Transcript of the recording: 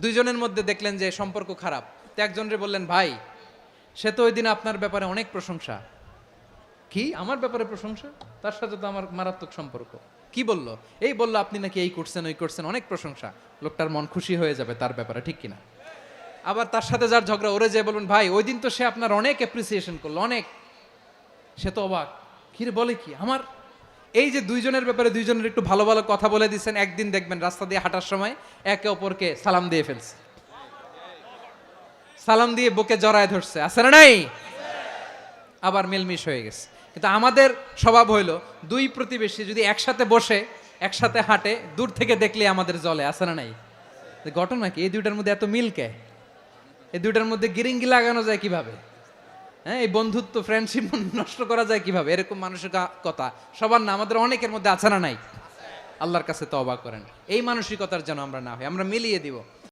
দুইজনের মধ্যে দেখলেন যে সম্পর্ক খারাপ, তো একজনরে বললেন, ভাই সে তো ওই দিন আপনার ব্যাপারে অনেক প্রশংসা। কি আমার ব্যাপারে প্রশংসা? তার সাথে তো আমার মারাত্মক সম্পর্ক। কি বললো? এই বললো আপনি নাকি এই করছেন ওই করছেন, অনেক প্রশংসা। লোকটার মন খুশি হয়ে যাবে তার ব্যাপারে, ঠিক কিনা? আবার তার সাথে যার ঝগড়া, ওরে যে বলুন, ভাই ওই দিন তো সে আপনার অনেক অ্যাপ্রিসিয়েশন করলো, অনেক। সে তো অবাক, কিরে বলে কি আমার? এই যে দুইজনের ব্যাপারে দুইজনের একটু ভালো ভালো কথা বলে দিচ্ছেন, একদিন দেখবেন রাস্তা দিয়ে হাঁটার সময় একে অপরকে সালাম দিয়ে ফেলছে, সালাম দিয়ে বুকে জড়ায় ধরছে, আছে না নাই? আবার মিলমিশ হয়ে গেছে। কিন্তু আমাদের স্বভাব হইলো, দুই প্রতিবেশী যদি একসাথে বসে একসাথে হাঁটে, দূর থেকে দেখলে আমাদের জলে, আছে না নাই? ঘটনা কি? এই দুইটার মধ্যে এত মিল কে? এই দুইটার মধ্যে গিরিঙ্গি লাগানো যায় কিভাবে? হ্যাঁ, এই বন্ধুত্ব ফ্রেন্ডশিপ নষ্ট করা যায় কিভাবে? এরকম মানুষের কথা সবার না, আমাদের অনেকের মধ্যে আছে না নাই? আল্লাহর কাছে তওবা করেন, এই মানসিকতার যেন আমরা না হই, আমরা মিলিয়ে দিব।